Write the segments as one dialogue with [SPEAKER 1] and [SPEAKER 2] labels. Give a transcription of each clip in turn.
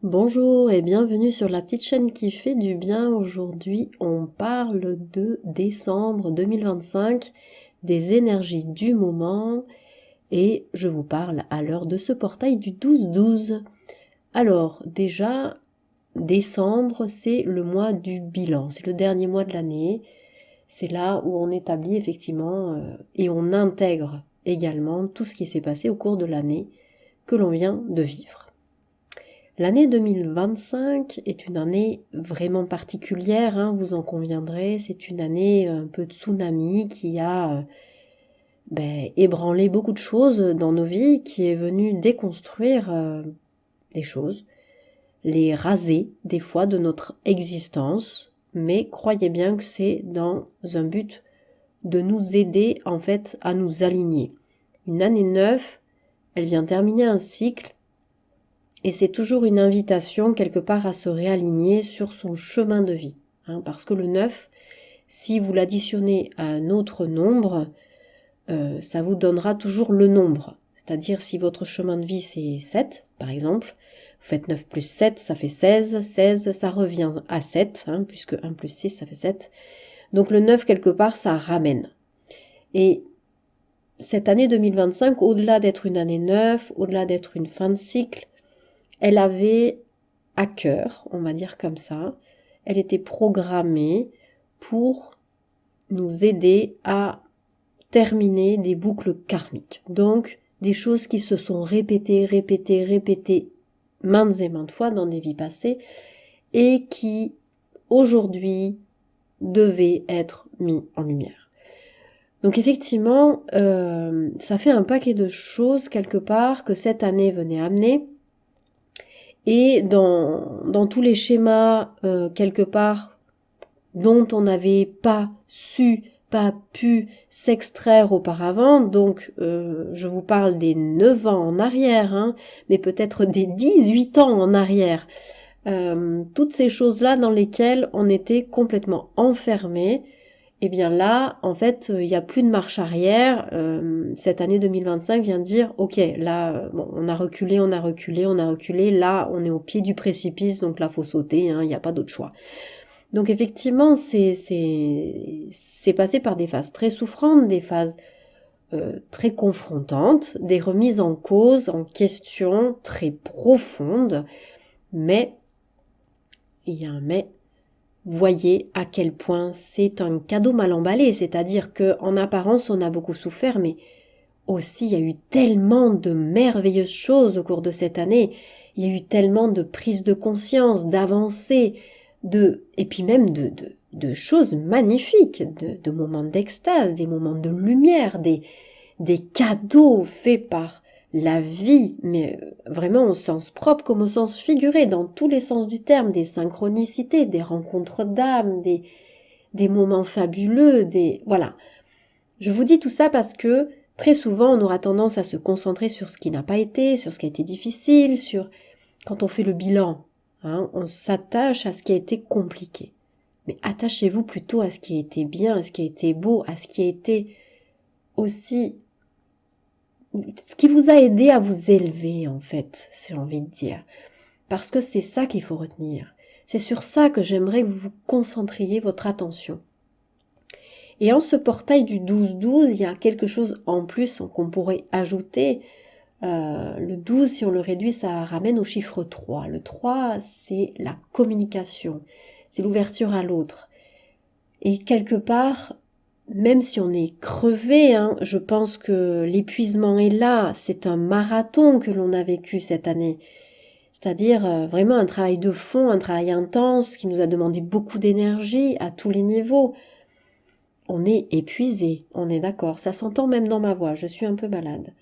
[SPEAKER 1] Bonjour et bienvenue sur la petite chaîne qui fait du bien. Aujourd'hui, on parle de décembre 2025, des énergies du moment et je vous parle à l'heure de ce portail du 12-12. Alors, déjà, décembre, c'est le mois du bilan, c'est le dernier mois de l'année. C'est là où on établit effectivement et on intègre également tout ce qui s'est passé au cours de l'année que l'on vient de vivre. L'année 2025 est une année vraiment particulière, hein, vous en conviendrez. C'est une année un peu tsunami qui a ébranlé beaucoup de choses dans nos vies, qui est venue déconstruire des choses, les raser des fois de notre existence. Mais croyez bien que c'est dans un but de nous aider en fait à nous aligner. Une année neuve, elle vient terminer un cycle. Et c'est toujours une invitation quelque part à se réaligner sur son chemin de vie. Hein, parce que le 9, si vous l'additionnez à un autre nombre, ça vous donnera toujours le nombre. C'est-à-dire si votre chemin de vie c'est 7, par exemple, vous faites 9 plus 7, ça fait 16. 16, ça revient à 7, hein, puisque 1 plus 6, ça fait 7. Donc le 9, quelque part, ça ramène. Et cette année 2025, au-delà d'être une année neuve, au-delà d'être une fin de cycle, elle avait à cœur, on va dire comme ça, elle était programmée pour nous aider à terminer des boucles karmiques. Donc, des choses qui se sont répétées maintes et maintes fois dans des vies passées et qui, aujourd'hui, devaient être mis en lumière. Donc effectivement, ça fait un paquet de choses quelque part que cette année venait amener. Et dans tous les schémas, quelque part, dont on n'avait pas pu s'extraire auparavant, donc je vous parle des 9 ans en arrière, hein, mais peut-être des 18 ans en arrière, toutes ces choses-là dans lesquelles on était complètement enfermé. Et bien là, en fait, il n'y a plus de marche arrière. Cette année 2025 vient de dire, ok, là, bon, on a reculé. Là, on est au pied du précipice, donc là, faut sauter. Il n'y a pas d'autre choix. Donc effectivement, c'est passé par des phases très souffrantes, des phases très confrontantes, des remises en cause, en question très profondes. Mais il y a un mais. Voyez à quel point c'est un cadeau mal emballé, c'est-à-dire qu'en apparence on a beaucoup souffert, mais aussi il y a eu tellement de merveilleuses choses au cours de cette année, il y a eu tellement de prises de conscience, d'avancées, et puis même de choses magnifiques, de moments d'extase, des moments de lumière, des cadeaux faits par la vie, mais vraiment au sens propre comme au sens figuré, dans tous les sens du terme, des synchronicités, des rencontres d'âmes, des moments fabuleux, voilà. Je vous dis tout ça parce que très souvent on aura tendance à se concentrer sur ce qui n'a pas été, sur ce qui a été difficile, quand on fait le bilan, hein, on s'attache à ce qui a été compliqué. Mais attachez-vous plutôt à ce qui a été bien, à ce qui a été beau, à ce qui a été aussi ce qui vous a aidé à vous élever, en fait, si j'ai envie de dire. Parce que c'est ça qu'il faut retenir. C'est sur ça que j'aimerais que vous vous concentriez votre attention. Et en ce portail du 12-12, il y a quelque chose en plus qu'on pourrait ajouter. Le 12, si on le réduit, ça ramène au chiffre 3. Le 3, c'est la communication, c'est l'ouverture à l'autre. Et quelque part, même si on est crevé, hein, je pense que l'épuisement est là. C'est un marathon que l'on a vécu cette année. C'est-à-dire vraiment un travail de fond, un travail intense qui nous a demandé beaucoup d'énergie à tous les niveaux. On est épuisé, on est d'accord. Ça s'entend même dans ma voix, je suis un peu malade.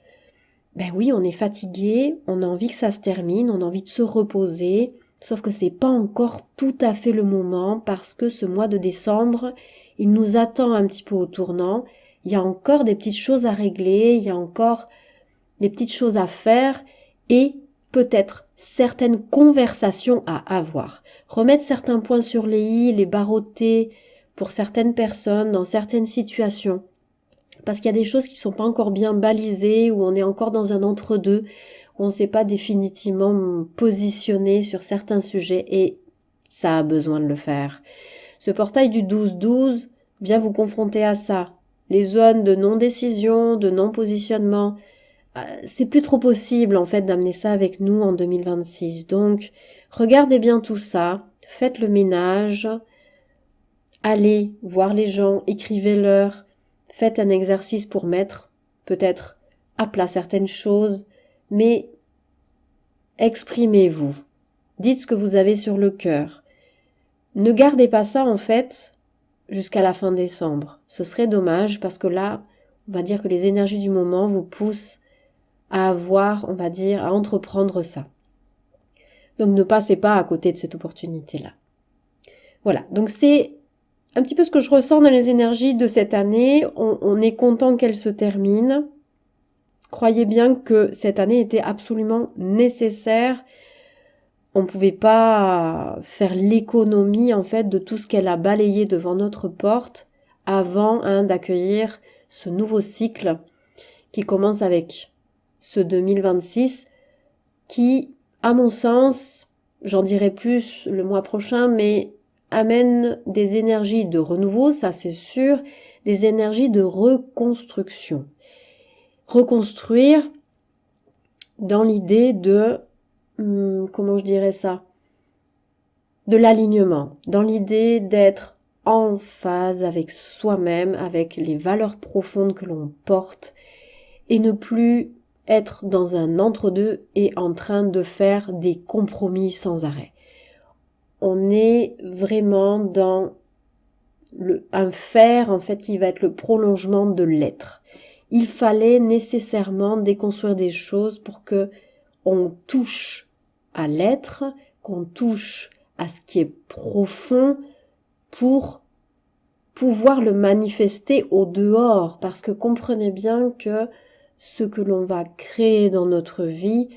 [SPEAKER 1] Ben oui, on est fatigué, on a envie que ça se termine, on a envie de se reposer. Sauf que c'est pas encore tout à fait le moment parce que ce mois de décembre, il nous attend un petit peu au tournant. Il y a encore des petites choses à régler, il y a encore des petites choses à faire et peut-être certaines conversations à avoir. Remettre certains points sur les i, les barreauter pour certaines personnes dans certaines situations. Parce qu'il y a des choses qui ne sont pas encore bien balisées, où on est encore dans un entre-deux, où on ne s'est pas définitivement positionné sur certains sujets et ça a besoin de le faire. Ce portail du 12-12 vient vous confronter à ça. Les zones de non-décision, de non-positionnement, c'est plus trop possible en fait d'amener ça avec nous en 2026. Donc, regardez bien tout ça, faites le ménage, allez voir les gens, écrivez-leur, faites un exercice pour mettre peut-être à plat certaines choses, mais exprimez-vous. Dites ce que vous avez sur le cœur. Ne gardez pas ça en fait jusqu'à la fin décembre. Ce serait dommage parce que là, on va dire que les énergies du moment vous poussent à avoir, on va dire, à entreprendre ça. Donc ne passez pas à côté de cette opportunité-là. Voilà, donc c'est un petit peu ce que je ressens dans les énergies de cette année. On est content qu'elle se termine. Croyez bien que cette année était absolument nécessaire. On ne pouvait pas faire l'économie en fait de tout ce qu'elle a balayé devant notre porte avant d'accueillir ce nouveau cycle qui commence avec ce 2026 qui, à mon sens, j'en dirai plus le mois prochain, mais amène des énergies de renouveau, ça c'est sûr, des énergies de reconstruction. Reconstruire dans l'idée de, comment je dirais ça, de l'alignement, dans l'idée d'être en phase avec soi-même, avec les valeurs profondes que l'on porte, et ne plus être dans un entre-deux et en train de faire des compromis sans arrêt. On est vraiment dans un faire en fait qui va être le prolongement de l'être. Il fallait nécessairement déconstruire des choses pour que on touche à l'être, qu'on touche à ce qui est profond pour pouvoir le manifester au dehors, parce que comprenez bien que ce que l'on va créer dans notre vie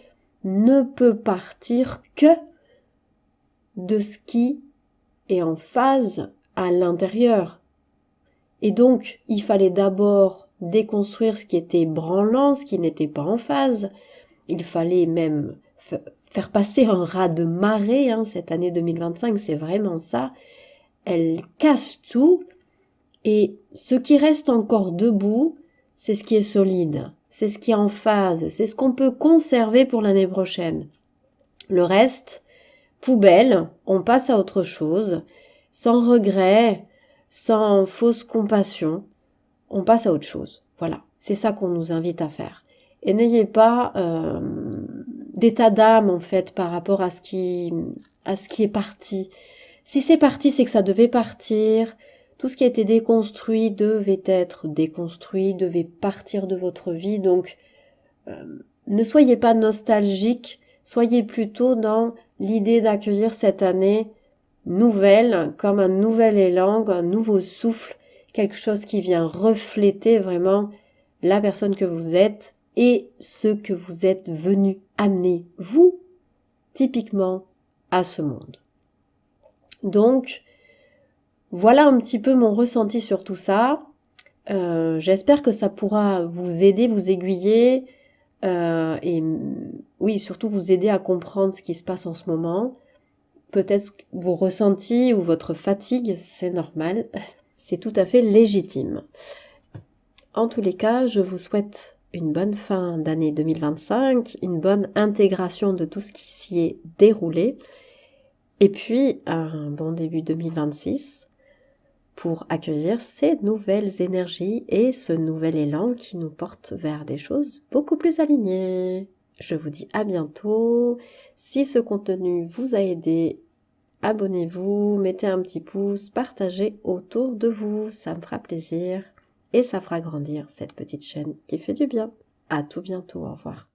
[SPEAKER 1] ne peut partir que de ce qui est en phase à l'intérieur. Et donc, il fallait d'abord déconstruire ce qui était branlant, ce qui n'était pas en phase. Il fallait même faire passer un raz-de-marée, cette année 2025, c'est vraiment ça. Elle casse tout et ce qui reste encore debout, c'est ce qui est solide, c'est ce qui est en phase, c'est ce qu'on peut conserver pour l'année prochaine. Le reste, poubelle, on passe à autre chose, sans regret, sans fausse compassion, on passe à autre chose. Voilà, c'est ça qu'on nous invite à faire. Et n'ayez pas d'état d'âme en fait par rapport à ce qui est parti. Si c'est parti, c'est que ça devait partir. Tout ce qui a été déconstruit devait être déconstruit, devait partir de votre vie. Donc, ne soyez pas nostalgique, soyez plutôt dans l'idée d'accueillir cette année nouvelle comme un nouvel élan, un nouveau souffle, quelque chose qui vient refléter vraiment la personne que vous êtes et ce que vous êtes venu amener, vous, typiquement, à ce monde. Donc, voilà un petit peu mon ressenti sur tout ça. J'espère que ça pourra vous aider, vous aiguiller et oui, surtout vous aider à comprendre ce qui se passe en ce moment. Peut-être vos ressentis ou votre fatigue, c'est normal, c'est tout à fait légitime. En tous les cas, je vous souhaite une bonne fin d'année 2025, une bonne intégration de tout ce qui s'y est déroulé, et puis un bon début 2026 pour accueillir ces nouvelles énergies et ce nouvel élan qui nous porte vers des choses beaucoup plus alignées. Je vous dis à bientôt. Si ce contenu vous a aidé, abonnez-vous, mettez un petit pouce, partagez autour de vous, ça me fera plaisir et ça fera grandir cette petite chaîne qui fait du bien. À tout bientôt, au revoir.